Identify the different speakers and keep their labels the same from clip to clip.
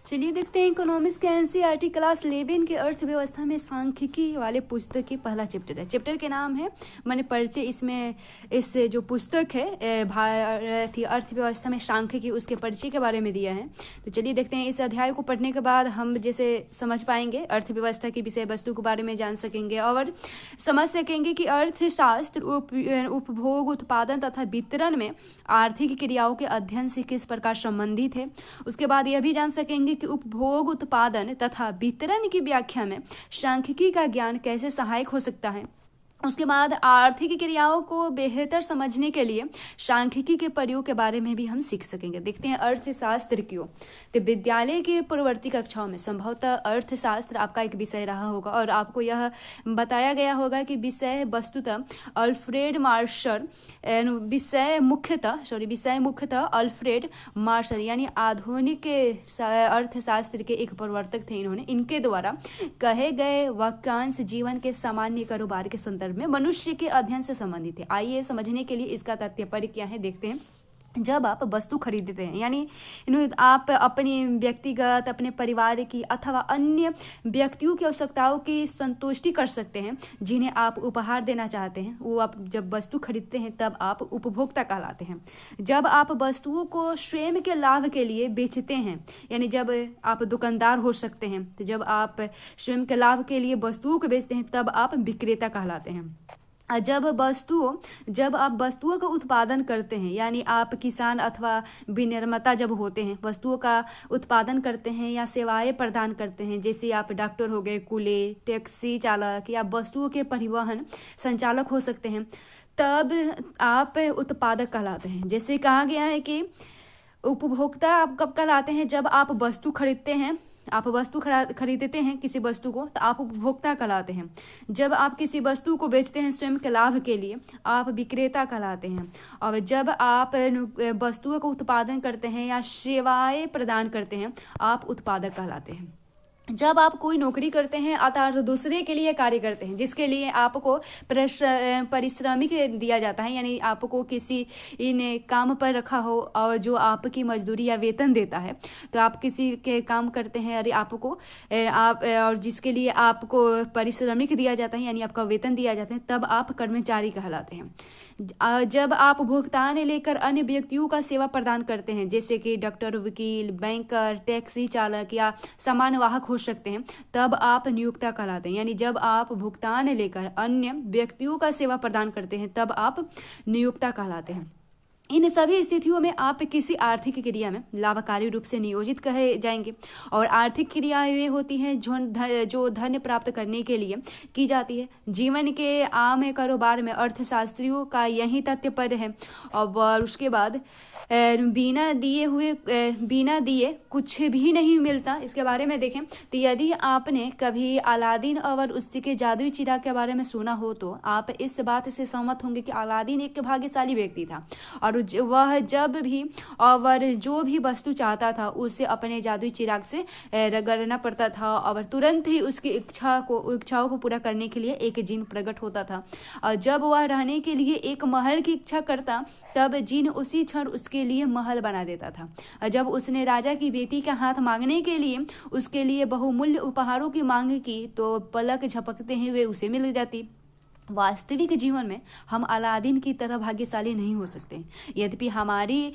Speaker 1: चलिए देखते हैं इकोनॉमिक्स के एनसीईआरटी क्लास 11 के अर्थव्यवस्था में सांख्यिकी वाले पुस्तक की पहला चैप्टर है। चैप्टर के नाम है मैंने परिचय। इसमें इस जो पुस्तक है भारतीय अर्थव्यवस्था में सांख्यिकी, उसके परिचय के बारे में दिया है। तो चलिए देखते हैं, इस अध्याय को पढ़ने के बाद हम जैसे समझ पाएंगे, अर्थव्यवस्था की विषय वस्तु के बारे में जान सकेंगे और समझ सकेंगे कि अर्थशास्त्र उपभोग, उत्पादन तथा वितरण में आर्थिक क्रियाओं के अध्ययन से किस प्रकार संबंधित है। उसके बाद यह भी जान सकेंगे कि उपभोग, उत्पादन तथा वितरण की व्याख्या में सांख्यिकी का ज्ञान कैसे सहायक हो सकता है। उसके बाद आर्थिक क्रियाओं को बेहतर समझने के लिए सांख्यिकी के प्रयोग के बारे में भी हम सीख सकेंगे। देखते हैं अर्थशास्त्र क्यों। तो विद्यालय के पूर्ववर्ती कक्षाओं में संभवतः अर्थशास्त्र आपका एक विषय रहा होगा और आपको यह बताया गया होगा कि विषय वस्तुतः अल्फ्रेड मार्शल विषय मुख्यतः अल्फ्रेड मार्शल यानी आधुनिक अर्थशास्त्र के एक प्रवर्तक थे। इनके द्वारा कहे गए वाक्यांश जीवन के सामान्य कारोबार के संदर्भ में मनुष्य के अध्ययन से संबंधित है। आइए समझने के लिए इसका तात्पर्य क्या है देखते हैं। जब आप वस्तु खरीदते हैं, यानी आप अपनी व्यक्तिगत, अपने परिवार की अथवा अन्य व्यक्तियों की आवश्यकताओं की संतुष्टि कर सकते हैं जिन्हें आप उपहार देना चाहते हैं, वो आप जब वस्तु खरीदते हैं तब आप उपभोक्ता कहलाते हैं। जब आप वस्तुओं को स्वयं के लाभ के लिए बेचते हैं, यानी जब आप दुकानदार हो सकते हैं, तो जब आप स्वयं के लाभ के लिए वस्तुओं को बेचते हैं तब आप विक्रेता कहलाते हैं। जब आप वस्तुओं का उत्पादन करते हैं, यानी आप किसान अथवा विनिर्माता जब होते हैं, वस्तुओं का उत्पादन करते हैं या सेवाएं प्रदान करते हैं, जैसे आप डॉक्टर हो गए, कूले, टैक्सी चालक या वस्तुओं के परिवहन संचालक हो सकते हैं, तब आप उत्पादक कहलाते हैं। जैसे कहा गया है कि उपभोक्ता आप कब कहलाते हैं, जब आप वस्तु खरीदते हैं, आप वस्तु खरीदते हैं किसी वस्तु को, तो आप उपभोक्ता कहलाते हैं। जब आप किसी वस्तु को बेचते हैं स्वयं के लाभ के लिए, आप विक्रेता कहलाते हैं। और जब आप वस्तुओं का उत्पादन करते हैं या सेवाएं प्रदान करते हैं, आप उत्पादक कहलाते हैं। जब आप कोई नौकरी करते हैं अर्थात दूसरे के लिए कार्य करते हैं, जिसके लिए आपको पारिश्रमिक दिया जाता है, यानी आपको किसी ने काम पर रखा हो और जो आपकी मजदूरी या वेतन देता है, तो आप किसी के काम करते हैं और और जिसके लिए आपको पारिश्रमिक दिया जाता है, यानी आपका वेतन दिया जाता है, तब आप कर्मचारी कहलाते हैं। जब आप भुगतान लेकर अन्य व्यक्तियों का सेवा प्रदान करते हैं, जैसे कि डॉक्टर, वकील, बैंकर, टैक्सी चालक या सामान वाहक हो सकते हैं, तब आप नियोक्ता कहलाते हैं। यानी जब आप भुगतान लेकर अन्य व्यक्तियों का सेवा प्रदान करते हैं, तब आप नियोक्ता कहलाते हैं। इन सभी स्थितियों में आप किसी आर्थिक क्रिया में लाभकारी रूप से नियोजित कहे जाएंगे। और आर्थिक क्रियाएं वे होती हैं जो धन प्राप्त करने के लिए की जाती है। जीवन के आम कारोबार में अर्थशास्त्रियों का यही तात्पर्य है। और उसके बाद बिना दिए कुछ भी नहीं मिलता। इसके बारे में देखें तो यदि आपने कभी अलादीन और उसके जादुई चिराग के बारे में सुना हो, तो आप इस बात से सहमत होंगे कि अलादीन एक भाग्यशाली व्यक्ति था और वह जब भी और जो भी वस्तु चाहता था उसे अपने जादुई चिराग से रगड़ना पड़ता था और तुरंत ही उसकी इच्छाओं को पूरा करने के लिए एक जिन प्रकट होता था। और जब वह रहने के लिए एक महल की इच्छा करता, तब जिन उसी क्षण उसके लिए महल बना देता था। और जब उसने राजा की बेटी का हाथ मांगने के लिए उसके लिए बहुमूल्य उपहारों की मांग की, तो पलक झपकते ही वे उसे मिल जाती। वास्तविक जीवन में हम अलादीन की तरह भाग्यशाली नहीं हो सकते। यद्यपि हमारी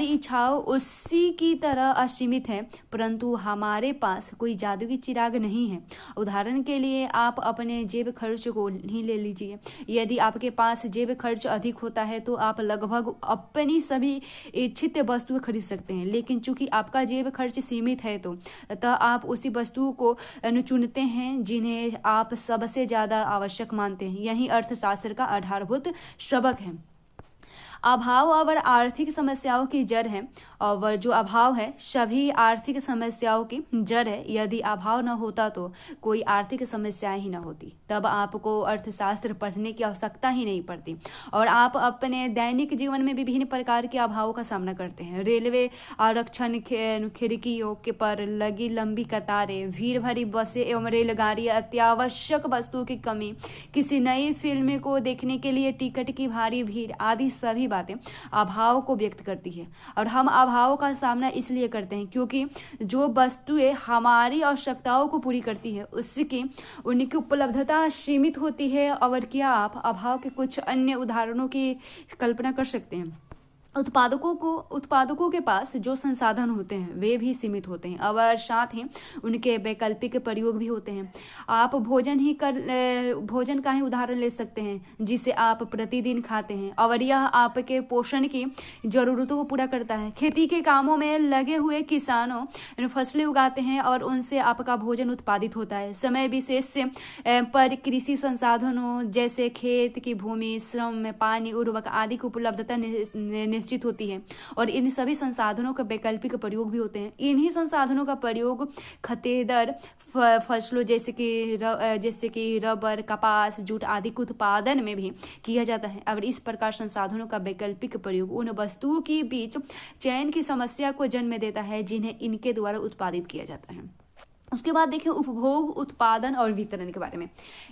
Speaker 1: इच्छाओं उसी की तरह असीमित है, परंतु हमारे पास कोई जादुई चिराग नहीं है। उदाहरण के लिए आप अपने जेब खर्च को ही ले लीजिए। यदि आपके पास जेब खर्च अधिक होता है तो आप लगभग अपनी सभी इच्छित वस्तुएं खरीद सकते हैं, लेकिन चूंकि आपका जेब खर्च सीमित है तो आप उसी वस्तु को चुनते हैं जिन्हें आप सबसे ज्यादा आवश्यक मानते हैं। यही अर्थशास्त्र का आधारभूत सबक है। अभाव और आर्थिक समस्याओं की जड़ है, और जो अभाव है सभी आर्थिक समस्याओं की जड़ है। यदि अभाव न होता तो कोई आर्थिक समस्याएं ही न होती, तब आपको अर्थशास्त्र पढ़ने की आवश्यकता ही नहीं पड़ती। और आप अपने दैनिक जीवन में विभिन्न प्रकार के अभावों का सामना करते हैं। रेलवे आरक्षण, खिड़कियों के पर लगी लंबी कतारें, भीड़ भरी बसें एवं रेलगाड़ियां, अत्यावश्यक वस्तुओं की कमी, किसी नई फिल्म को देखने के लिए टिकट की भारी भीड़ आदि सभी बातें अभाव को व्यक्त करती है। और हम अभाव का सामना इसलिए करते हैं क्योंकि जो वस्तुएं हमारी आवश्यकताओं को पूरी करती है उसकी उनकी उपलब्धता सीमित होती है। और क्या आप अभाव के कुछ अन्य उदाहरणों की कल्पना कर सकते हैं? उत्पादकों के पास जो संसाधन होते हैं वे भी सीमित होते हैं और साथ ही उनके वैकल्पिक प्रयोग भी होते हैं। आप भोजन का ही उदाहरण ले सकते हैं जिसे आप प्रतिदिन खाते हैं और यह आपके पोषण की जरूरतों को पूरा करता है। खेती के कामों में लगे हुए किसानों फसलें उगाते हैं और उनसे आपका भोजन उत्पादित होता है। समय विशेष पर कृषि संसाधनों जैसे खेत की भूमि, श्रम, पानी, उर्वरक आदि की उपलब्धता निश्चित होती है और इन सभी संसाधनों का वैकल्पिक प्रयोग भी होते हैं। इन्हीं संसाधनों का प्रयोग खतेदार फसलों जैसे कि रबर, कपास, जूट आदि के उत्पादन में भी किया जाता है। और इस प्रकार संसाधनों का वैकल्पिक प्रयोग उन वस्तुओं के बीच चयन की समस्या को जन्म देता है जिन्हें इनके द्वारा उत्पादित किया जाता है। उसके बाद देखिए उपभोग, उत्पादन और वितरण के बारे में।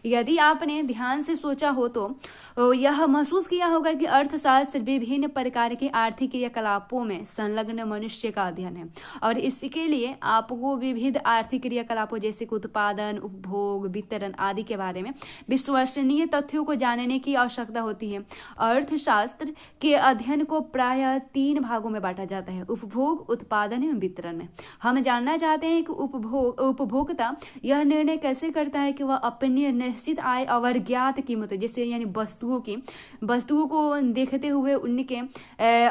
Speaker 1: यदि आपने ध्यान से सोचा हो तो यह महसूस किया होगा कि अर्थशास्त्र विभिन्न प्रकार के आर्थिक क्रियाकलापों में संलग्न मनुष्य का अध्ययन है और इसके लिए आपको विविध आर्थिक क्रियाकलापों जैसे कि उत्पादन, उपभोग, वितरण आदि के बारे में विश्वसनीय तथ्यों को जानने की आवश्यकता होती है। अर्थशास्त्र के अध्ययन को प्रायः 3 भागों में बांटा जाता है: उपभोग, उत्पादन एवं वितरण में। हम जानना चाहते हैं कि उपभोक्ता यह निर्णय कैसे करता है कि वह अपनी निश्चित आय और ज्ञात कीमतों जैसे यानी वस्तुओं को देखते हुए उनके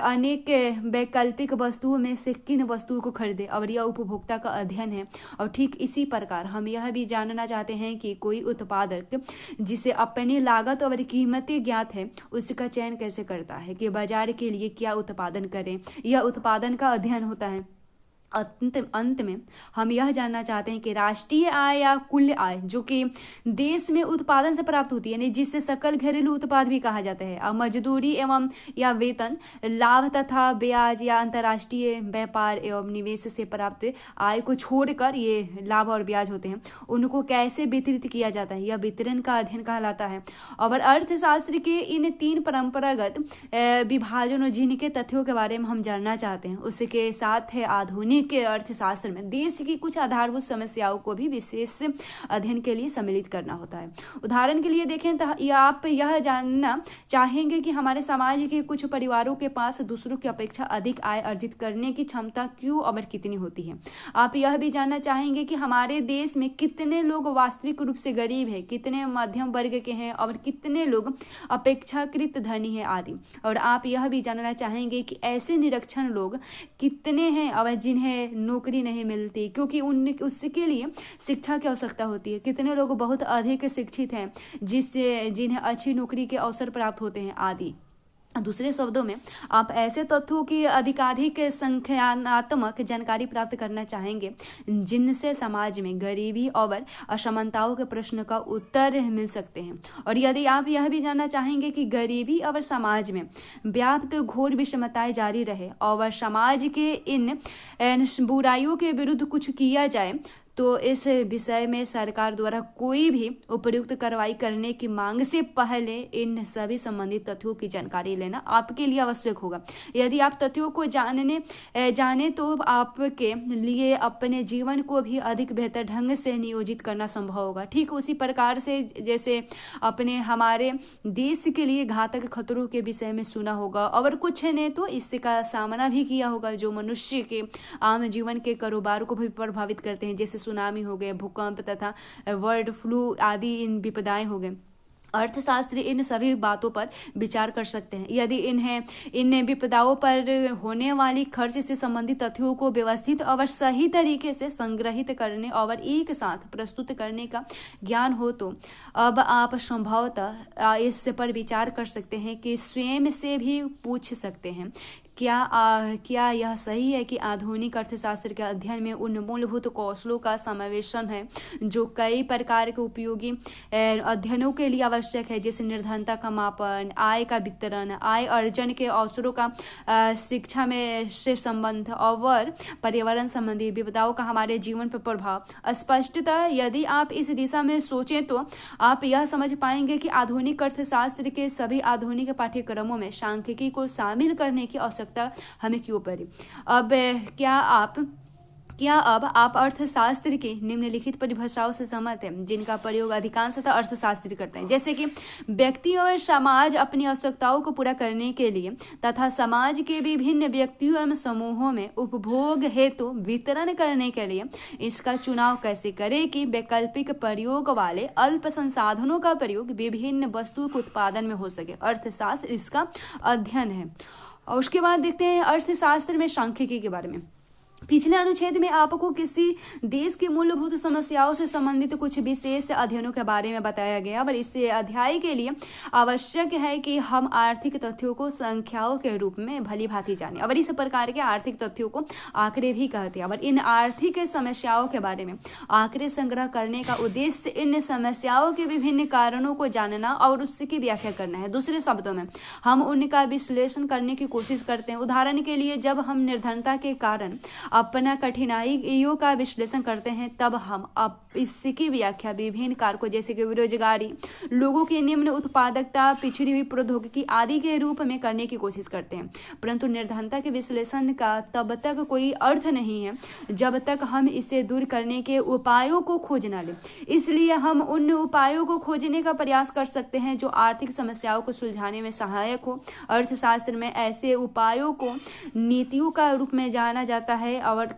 Speaker 1: अनेक वैकल्पिक वस्तुओं में से किन वस्तुओं को खरीदे, और यह उपभोक्ता का अध्ययन है। और ठीक इसी प्रकार हम यह भी जानना चाहते हैं कि कोई उत्पादक जिसे अपनी लागत और कीमतें ज्ञात है उसका चयन कैसे करता है कि बाजार के लिए क्या उत्पादन करें। यह उत्पादन का अध्ययन होता है। अंत में हम यह जानना चाहते हैं कि राष्ट्रीय आय या कुल आय जो कि देश में उत्पादन से प्राप्त होती है यानी जिसे सकल घरेलू उत्पाद भी कहा जाता है, और मजदूरी एवं या वेतन, लाभ तथा ब्याज या अंतर्राष्ट्रीय व्यापार एवं निवेश से प्राप्त आय को छोड़कर ये लाभ और ब्याज होते हैं, उनको कैसे वितरित किया जाता है, यह वितरण का अध्ययन कहलाता है। और अर्थशास्त्र के इन 3 परंपरागत विभाजनों जिनके तथ्यों के बारे में हम जानना चाहते हैं उसके साथ है आधुनिक के अर्थशास्त्र में देश की कुछ आधारभूत समस्याओं को भी विशेष अध्ययन के लिए सम्मिलित करना होता है। उदाहरण के लिए देखें तो आप यह जानना चाहेंगे कि हमारे समाज के कुछ परिवारों के पास दूसरों की अपेक्षा अधिक आय अर्जित करने की क्षमता क्यों और कितनी होती है। आप यह भी जानना चाहेंगे कि हमारे देश में कितने लोग वास्तविक रूप से गरीब है, कितने मध्यम वर्ग के हैं और कितने लोग अपेक्षाकृत धनी है आदि। और आप यह भी जानना चाहेंगे कि ऐसे निरक्षर लोग कितने हैं और जिन्हें नौकरी नहीं मिलती क्योंकि उसके लिए शिक्षा की आवश्यकता होती है। कितने लोग बहुत अधिक शिक्षित हैं जिन्हें अच्छी नौकरी के अवसर प्राप्त होते हैं आदि। दूसरे शब्दों में आप ऐसे तथ्यों की अधिकाधिक संख्यात्मक जानकारी प्राप्त करना चाहेंगे जिनसे समाज में गरीबी और असमानताओं के प्रश्न का उत्तर मिल सकते हैं। और यदि आप यह भी जानना चाहेंगे कि गरीबी और समाज में व्याप्त घोर विषमताएं जारी रहे और समाज के इन बुराइयों के विरुद्ध कुछ किया जाए तो इस विषय में सरकार द्वारा कोई भी उपयुक्त कार्रवाई करने की मांग से पहले इन सभी संबंधित तथ्यों की जानकारी लेना आपके लिए आवश्यक होगा। यदि आप तथ्यों को जाने तो आपके लिए अपने जीवन को भी अधिक बेहतर ढंग से नियोजित करना संभव होगा। ठीक उसी प्रकार से जैसे अपने हमारे देश के लिए घातक खतरों के विषय में सुना होगा और कुछ ने तो इसका सामना भी किया होगा जो मनुष्य के आम जीवन के कारोबार को भी प्रभावित करते हैं, जैसे सुनामी हो गए, भूकंप तथा बर्ड फ्लू आदि इन विपदाएं हो गए। अर्थशास्त्री इन सभी बातों पर विचार कर सकते हैं। यदि इन विपदाओं पर होने वाली खर्च से संबंधित तथ्यों को व्यवस्थित और सही तरीके से संग्रहित करने और एक साथ प्रस्तुत करने का ज्ञान हो तो अब आप संभवतः इस पर विचार कर सकते हैं कि स्वयं से भी पूछ सकते हैं क्या यह सही है कि आधुनिक अर्थशास्त्र के अध्ययन में उन मूलभूत कौशलों का समावेशन है जो कई प्रकार के उपयोगी अध्ययनों के लिए आवश्यक है, जैसे निर्धनता का मापन, आय का वितरण, आय अर्जन के अवसरों का शिक्षा में से संबंध और पर्यावरण संबंधी विपदाओं का हमारे जीवन पर प्रभाव। स्पष्टतः यदि आप इस दिशा में सोचें तो आप यह समझ पाएंगे कि आधुनिक अर्थशास्त्र के सभी आधुनिक पाठ्यक्रमों में सांख्यिकी को शामिल करने की आवश्यकता हमें क्यों पड़ी। अब क्या आप अर्थशास्त्र की निम्नलिखित परिभाषाओं से सहमत हैं जिनका प्रयोग अधिकांशतः अर्थशास्त्री करते हैं, जैसे कि व्यक्ति और समाज अपनी आवश्यकताओं को पूरा करने के लिए तथा समाज के विभिन्न व्यक्तियों एवं समूहों में उपभोग हेतु वितरण करने के लिए इसका चुनाव कैसे करें कि वैकल्पिक प्रयोग वाले अल्प संसाधनों का प्रयोग विभिन्न वस्तुओं के उत्पादन में हो सके। अर्थशास्त्र इसका अध्ययन है। और उसके बाद देखते हैं अर्थशास्त्र में सांख्यिकी के बारे में। पिछले अनुच्छेद में आपको किसी देश की मूलभूत समस्याओं से संबंधित कुछ विशेष अध्ययनों के बारे में बताया गया, और इस अध्याय के लिए आवश्यक है कि हम आर्थिक तथ्यों को संख्याओं के रूप में भली भांति जाने, और इस प्रकार के आर्थिक तथ्यों को आंकड़े भी कहते हैं। और इन आर्थिक समस्याओं के बारे में आंकड़े संग्रह करने का उद्देश्य इन समस्याओं के विभिन्न कारणों को जानना और उसकी व्याख्या करना है। दूसरे शब्दों में हम उनका विश्लेषण करने की कोशिश करते हैं। उदाहरण के लिए, जब हम निर्धनता के कारण अपना कठिनाइयों का विश्लेषण करते हैं तब हम अब इसकी व्याख्या विभिन्न कारकों जैसे कि बेरोजगारी, लोगों की निम्न उत्पादकता, पिछड़ी हुई प्रौद्योगिकी आदि के रूप में करने की कोशिश करते हैं। परंतु निर्धनता के विश्लेषण का तब तक कोई अर्थ नहीं है जब तक हम इसे दूर करने के उपायों को खोज न लें। इसलिए हम उन उपायों को खोजने का प्रयास कर सकते हैं जो आर्थिक समस्याओं को सुलझाने में सहायक हो। अर्थशास्त्र में ऐसे उपायों को नीतियों का रूप में जाना जाता है। और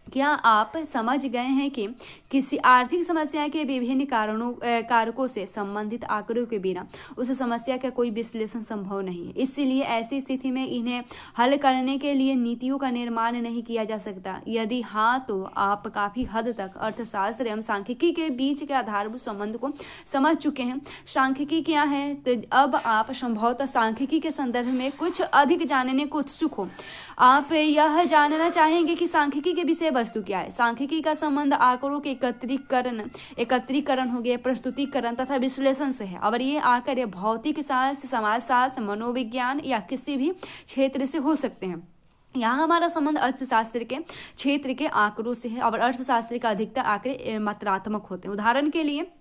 Speaker 1: क्या आप समझ गए हैं कि किसी आर्थिक समस्या के विभिन्न कारकों से संबंधित आंकड़ों के बिना उस समस्या का कोई विश्लेषण संभव नहीं है। इसलिए ऐसी स्थिति में इन्हें हल करने के लिए नीतियों का निर्माण नहीं किया जा सकता। यदि हाँ, तो आप काफी हद तक अर्थशास्त्र एवं सांख्यिकी के बीच के आधारभूत संबंध को समझ चुके हैं। सांख्यिकी क्या है, तो अब आप संभवतः सांख्यिकी के संदर्भ में कुछ अधिक जानने को उत्सुक हो। आप यह जानना चाहेंगे कि सांख्यिकी के विषय वस्तु क्या है। सांख्यिकी का संबंध आंकड़ों के एकत्रीकरण हो गया, प्रस्तुतिकरण तथा विश्लेषण से है। और ये आंकड़े भौतिक शास्त्र, समाजशास्त्र, मनोविज्ञान या किसी भी क्षेत्र से हो सकते हैं। यहाँ हमारा संबंध अर्थशास्त्र के क्षेत्र के आंकड़ों से है, और अर्थशास्त्र का अधिकतर आंकड़े मात्रात्मक होते हैं। उदाहरण के लिए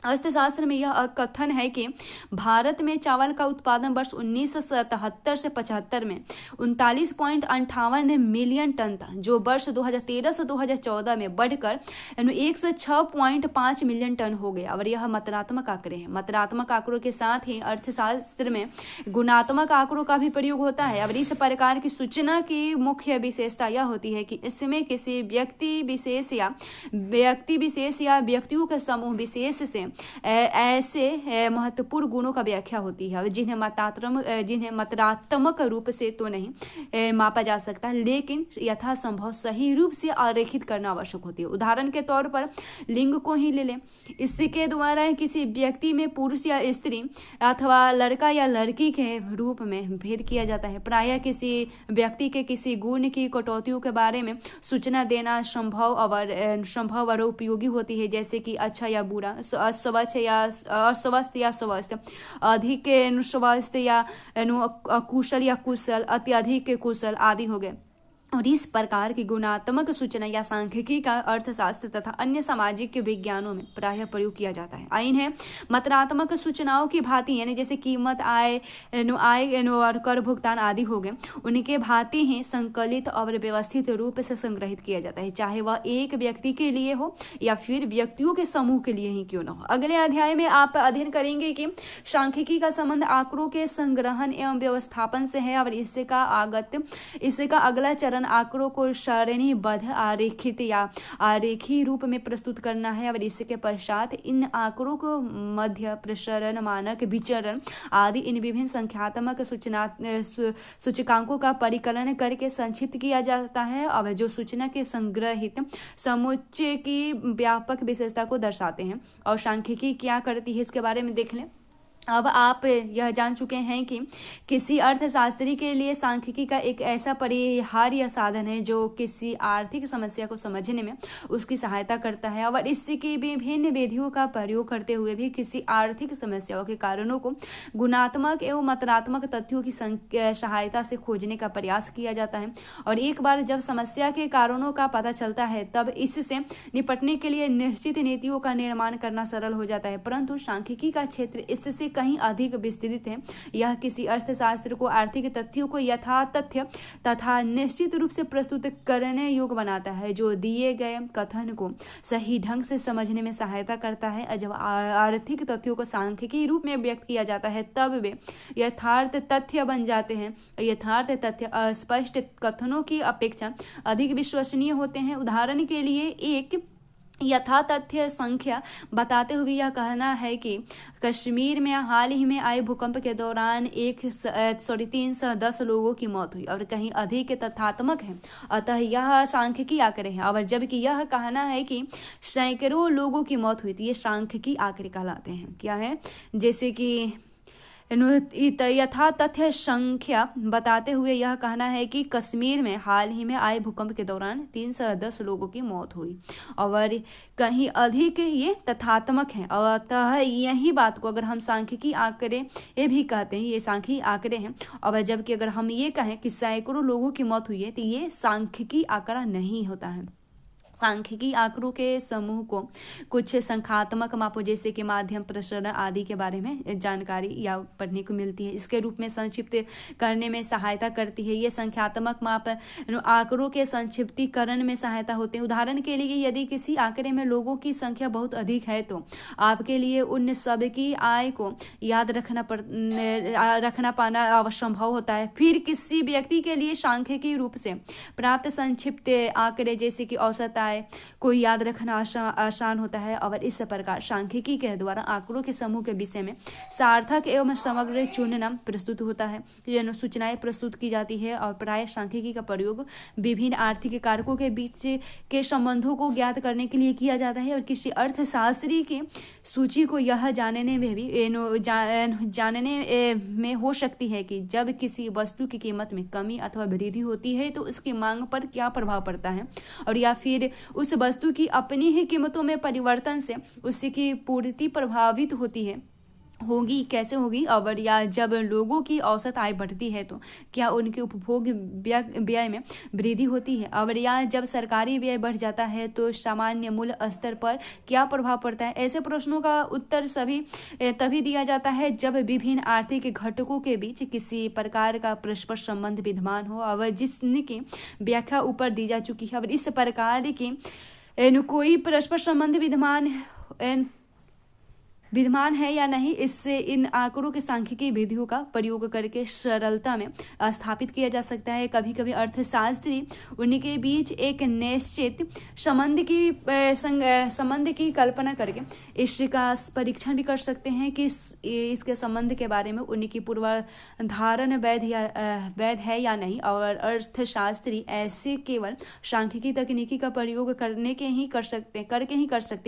Speaker 1: अर्थशास्त्र में यह कथन है कि भारत में चावल का उत्पादन वर्ष 1977 से 75 में 39.58 मिलियन टन था, जो वर्ष 2013 से 2014 में बढ़कर 106.5 मिलियन टन हो गया। और यह मात्रात्मक आंकड़े हैं। मात्रात्मक आंकड़ों के साथ ही अर्थशास्त्र में गुणात्मक आंकड़ों का भी प्रयोग होता है। और इस प्रकार की सूचना की मुख्य विशेषता यह होती है कि इसमें किसी व्यक्ति विशेष या व्यक्तियों के समूह विशेष से ऐसे महत्वपूर्ण गुणों का व्याख्या होती है जिन्हें मात्रात्मक रूप से तो नहीं मापा जा सकता, लेकिन यथासंभव सही रूप से आरेखित करना आवश्यक होती है। उदाहरण के तौर पर लिंग को ही ले लें। इसके द्वारा किसी व्यक्ति में पुरुष या स्त्री अथवा लड़का या लड़की के रूप में भेद किया जाता है। प्रायः किसी व्यक्ति के किसी गुण की कटौतियों के बारे में सूचना देना संभव और उपयोगी होती है, जैसे कि अच्छा या बुरा, स्वच्छ या अस्वस्थ या स्वस्थ, अधिक स्वस्थ या कुशल या कुशल, अत्यधिक कुशल आदि हो गए। और इस प्रकार की गुणात्मक सूचना या सांख्यिकी का अर्थशास्त्र तथा अन्य सामाजिक विज्ञानों में प्रायः प्रयोग किया जाता है। इन्हें मात्रात्मक सूचनाओं की भांति, यानी जैसे कीमत, आय और कर भुगतान आदि हो गए, उनके भांति ही संकलित और व्यवस्थित रूप से संग्रहित किया जाता है, चाहे वह एक व्यक्ति के लिए हो या फिर व्यक्तियों के समूह के लिए ही क्यों न हो। अगले अध्याय में आप अध्ययन करेंगे कि सांख्यिकी का संबंध आंकड़ों के संग्रहण एवं व्यवस्थापन से है, और इसका अगला चरण आंकड़ों को सारणीबद्ध, आरेखित या आरेखी रूप में प्रस्तुत करना है। और इसके पश्चात इन आंकड़ों को मध्य, प्रसरण, मानक, विचरण आदि इन विभिन्न संख्यात्मक सूचकांकों का परिकलन करके संक्षिप्त किया जाता है, और जो सूचना के संग्रहित समुच्चय की व्यापक विशेषता को दर्शाते हैं। और सांख्यिकी क्या करती है इसके बारे में देख लें। अब आप यह जान चुके हैं कि किसी अर्थशास्त्री के लिए सांख्यिकी का एक ऐसा परिहार्य साधन है जो किसी आर्थिक समस्या को समझने में उसकी सहायता करता है और इसकी विभिन्न विधियों का प्रयोग करते हुए भी किसी आर्थिक समस्याओं के कारणों को गुणात्मक एवं मात्रात्मक तथ्यों की सहायता से खोजने का प्रयास किया जाता है। और एक बार जब समस्या के कारणों का पता चलता है तब इससे निपटने के लिए निश्चित नीतियों का निर्माण करना सरल हो जाता है। परंतु सांख्यिकी का क्षेत्र इससे कहीं अधिक विस्तृत है। यह किसी अर्थशास्त्र को आर्थिक तथ्यों को यथातथ्य तथा निश्चित रूप से प्रस्तुत करने योग्य बनाता है, जो दिए गए कथन को सही ढंग से समझने में सहायता करता है। जब आर्थिक तथ्यों को सांख्यिकी रूप में व्यक्त किया जाता है तब वे यथार्थ तथ्य बन जाते हैं। यथार्थ तथ्य अस्पष्ट कथनों की अपेक्षा अधिक विश्वसनीय होते हैं। उदाहरण के लिए एक यथातथ्य संख्या बताते हुए यह कहना है कि कश्मीर में हाल ही में आए भूकंप के दौरान 310 लोगों की मौत हुई और कहीं अधिक तथ्यात्मक है, अतः यह सांख्यिकी आंकड़े हैं। और जबकि यह कहना है कि सैकड़ों लोगों की मौत हुई, तो ये सांख्यिकी आंकड़े कहलाते हैं। क्या है? जैसे कि यथातथ्य संख्या बताते हुए यह कहना है कि कश्मीर में हाल ही में आए भूकंप के दौरान 310 लोगों की मौत हुई और कहीं अधिक ये तथ्यात्मक है। और अतः यही बात को अगर हम सांख्यिकी आंकड़े ये भी कहते हैं, ये सांख्यिकी आंकड़े हैं। और जबकि अगर हम ये कहें कि सैकड़ों लोगों की मौत हुई है तो ये सांख्यिकी आंकड़ा नहीं होता है। सांख्यिकी आंकड़ों के समूह को कुछ संख्यात्मक मापों जैसे कि माध्यम, प्रसरण आदि के बारे में जानकारी या पढ़ने को मिलती है, इसके रूप में संक्षिप्त करने में सहायता करती है। ये संख्यात्मक माप आंकड़ों के संक्षिप्तीकरण में सहायता होते हैं। उदाहरण के लिए यदि किसी आंकड़े में लोगों की संख्या बहुत अधिक है तो आपके लिए उन सब की आय को याद रखना पाना असंभव होता है। फिर किसी व्यक्ति के लिए सांख्यिकी रूप से प्राप्त संक्षिप्त आंकड़े जैसे कि औसत आय को याद रखना आसान होता है। और इस प्रकार सांख्यिकी के द्वारा आंकड़ों के समूह के विषय में सार्थक एवं समग्र चुनना प्रस्तुत होता है। यह सूचनाएं प्रस्तुत की जाती है और प्राय सांख्यिकी का प्रयोग विभिन्न आर्थिक कारकों के बीच के संबंधों को ज्ञात करने के लिए किया जाता है। और किसी अर्थशास्त्री की सूची को यह जानने में हो सकती है कि जब किसी वस्तु की कीमत में कमी अथवा वृद्धि होती है तो उसकी मांग पर क्या प्रभाव पड़ता है, और या फिर उस वस्तु की अपनी ही कीमतों में परिवर्तन से उसकी पूर्ति प्रभावित होगी कैसे होगी। और या जब लोगों की औसत आय बढ़ती है तो क्या उनके उपभोग व्यय में वृद्धि होती है, और या जब सरकारी व्यय बढ़ जाता है तो सामान्य मूल्य स्तर पर क्या प्रभाव पड़ता है। ऐसे प्रश्नों का उत्तर तभी दिया जाता है जब विभिन्न आर्थिक घटकों के बीच किसी प्रकार का परस्पर संबंध विद्यमान हो और जिसकी व्याख्या ऊपर दी जा चुकी है। और इस प्रकार की कोई परस्पर संबंध विद्यमान है या नहीं, इससे इन आंकड़ों के सांख्यिकी विधियों का प्रयोग करके सरलता में स्थापित किया जा सकता है। कभी कभी अर्थशास्त्री उनके बीच एक निश्चित संबंध की कल्पना करके इसका परीक्षण भी कर सकते हैं कि इसके संबंध के बारे में उनकी पूर्वाधारण वैध है या नहीं। और अर्थशास्त्री ऐसे केवल सांख्यिकी तकनीकी का प्रयोग करके ही कर सकते हैं।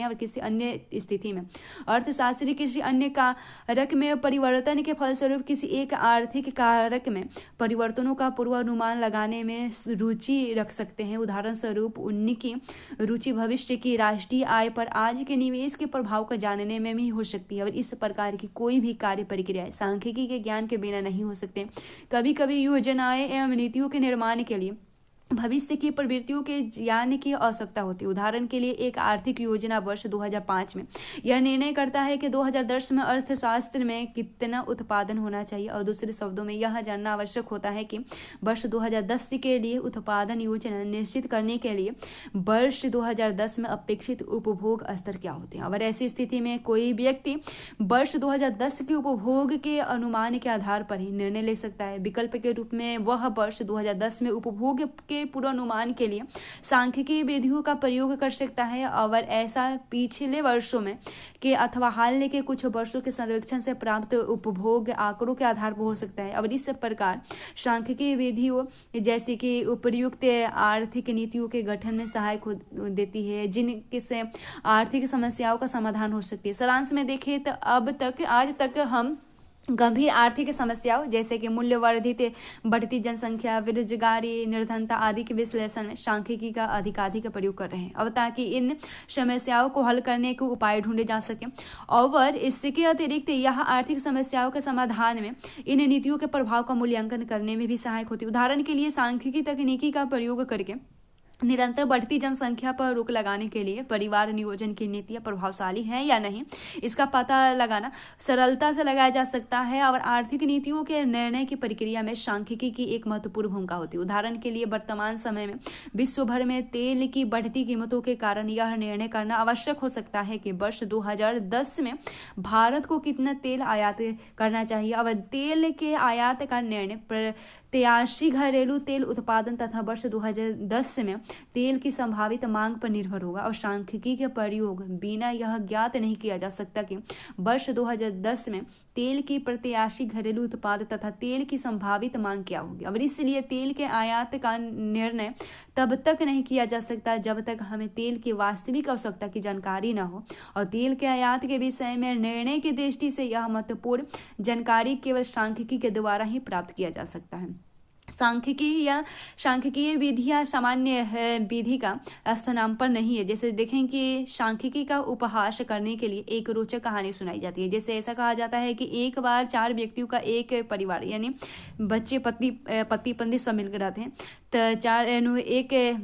Speaker 1: और किसी अन्य स्थिति में अर्थशास्त्री किसी अन्य कारक में परिवर्तन के फलस्वरूप किसी एक आर्थिक कारक में परिवर्तनों का पूर्वानुमान लगाने में रुचि रख सकते हैं। उदाहरण स्वरूप उनकी रुचि भविष्य की राष्ट्रीय आय पर आज के निवेश के प्रभाव को जानने में भी हो सकती है। और इस प्रकार की कोई भी कार्य प्रक्रिया सांख्यिकी के ज्ञान के बिना नहीं हो सकते। कभी कभी योजनाएं एवं नीतियों के निर्माण के लिए भविष्य की प्रवृत्तियों के ज्ञान की आवश्यकता होती है। उदाहरण के लिए एक आर्थिक योजना वर्ष 2005 में यह निर्णय करता है कि 2010 में अर्थशास्त्र में कितना उत्पादन होना चाहिए। और दूसरे शब्दों में यह जानना आवश्यक होता है कि वर्ष 2010 के लिए उत्पादन योजना निश्चित करने के लिए वर्ष 2010 में अपेक्षित उपभोग स्तर क्या होते हैं। और ऐसी स्थिति में कोई व्यक्ति वर्ष 2010 के उपभोग के अनुमान के आधार पर ही निर्णय ले सकता है। विकल्प के रूप में वह वर्ष 2010 में उपभोग के के पूर्वानुमान के लिए सांख्यिकीय विधियों का प्रयोग कर सकता है और ऐसा पिछले वर्षों में के अथवा हाल के कुछ वर्षों के सर्वेक्षण से प्राप्त उपभोग आंकड़ों के आधार पर हो सकता है। और इस प्रकार सांख्यिकीय विधियों जैसे कि उपयुक्त आर्थिक नीतियों के गठन में सहायक देती है, जिनसे आर्थिक समस्याओं का समाधान हो सकती है। सारांश में देखें तो आज तक हम गंभीर आर्थिक समस्याओं जैसे कि मूल्यवर्धित बढ़ती जनसंख्या, बेरोजगारी, निर्धनता आदि के विश्लेषण में सांख्यिकी का अधिकाधिक प्रयोग कर रहे हैं। अब ताकि इन समस्याओं को हल करने के उपाय ढूंढे जा सके और इसके अतिरिक्त यह आर्थिक समस्याओं के समाधान में इन नीतियों के प्रभाव का मूल्यांकन करने में भी सहायक होती है। उदाहरण के लिए सांख्यिकी तकनीकी का प्रयोग करके निरंतर बढ़ती जनसंख्या पर रोक लगाने के लिए परिवार नियोजन की नीतियां प्रभावशाली हैं या नहीं, इसका पता लगाना सरलता से लगाया जा सकता है। और आर्थिक नीतियों के निर्णय की प्रक्रिया में सांख्यिकी की एक महत्वपूर्ण भूमिका होती है। उदाहरण के लिए वर्तमान समय में विश्व भर में तेल की बढ़ती कीमतों के कारण यह निर्णय करना आवश्यक हो सकता है कि वर्ष 2010 में भारत को कितना तेल आयात करना चाहिए। और तेल के आयात का निर्णय प्रत्याशी घरेलू तेल उत्पादन तथा वर्ष 2010 में तेल की संभावित मांग पर निर्भर होगा। और सांख्यिकी के प्रयोग बिना यह ज्ञात नहीं किया जा सकता कि वर्ष 2010 में तेल की प्रत्याशी घरेलू उत्पाद तथा तेल की संभावित मांग क्या होगी। और इसलिए तेल के आयात का निर्णय तब तक नहीं किया जा सकता जब तक हमें तेल की वास्तविक आवश्यकता की जानकारी न हो। और तेल के आयात के विषय में निर्णय की दृष्टि से यह महत्वपूर्ण जानकारी केवल सांख्यिकी के द्वारा ही प्राप्त किया जा सकता है। सांख्यिकीय विधियां सामान्य विधि का स्थानापन्न नहीं है। जैसे देखें कि सांख्यिकी का उपहास करने के लिए एक रोचक कहानी सुनाई जाती है। जैसे ऐसा कहा जाता है कि एक बार 4 व्यक्तियों का एक परिवार यानी बच्चे पति पत्नी सब मिलकर रहते हैं। तो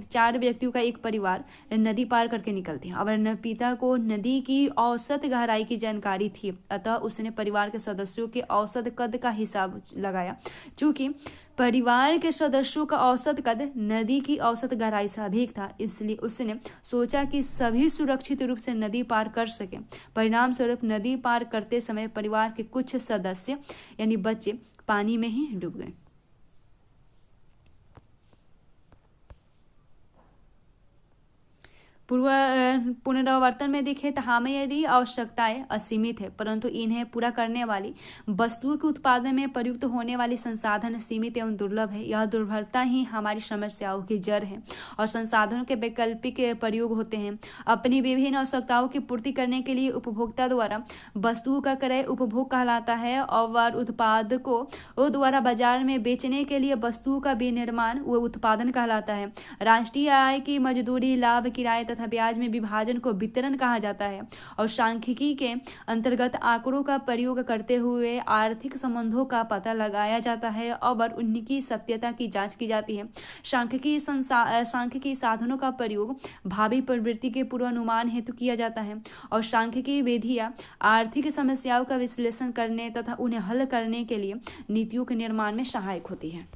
Speaker 1: 4 व्यक्तियों का एक परिवार नदी पार करके निकलते हैं। और पिता को नदी की औसत गहराई की जानकारी थी, अतः उसने परिवार के सदस्यों के औसत कद का हिसाब लगाया। चूंकि परिवार के सदस्यों का औसत कद नदी की औसत गहराई से अधिक था, इसलिए उसने सोचा कि सभी सुरक्षित रूप से नदी पार कर सके। परिणाम स्वरूप नदी पार करते समय परिवार के कुछ सदस्य यानी बच्चे पानी में ही डूब गए। पुनरावर्तन में देखें तो हमारी आवश्यकताएं असीमित है, परंतु इन्हें पूरा करने वाली वस्तुओं के उत्पादन में प्रयुक्त होने वाली संसाधन सीमित एवं दुर्लभ है। यह दुर्बलता ही हमारी समस्याओं की जड़ है और संसाधनों के वैकल्पिक प्रयोग होते हैं। अपनी विभिन्न आवश्यकताओं की पूर्ति करने के लिए उपभोक्ता द्वारा वस्तुओं का क्रय उपभोग कहलाता है और उत्पादकों द्वारा बाजार में बेचने के लिए वस्तुओं का विनिर्माण व उत्पादन कहलाता है। राष्ट्रीय आय की मजदूरी, लाभ, किराए तथा ब्याज में विभाजन को वितरण कहा जाता है। और सांख्यिकी के अंतर्गत आंकड़ों का प्रयोग करते हुए आर्थिक संबंधों का पता लगाया जाता है और उनकी सत्यता की जांच की जाती है। सांख्यिकी साधनों का प्रयोग भावी प्रवृत्ति के पूर्वानुमान हेतु किया जाता है और सांख्यिकी विधियां आर्थिक समस्याओं का विश्लेषण करने तथा उन्हें हल करने के लिए नीतियों के निर्माण में सहायक होती है।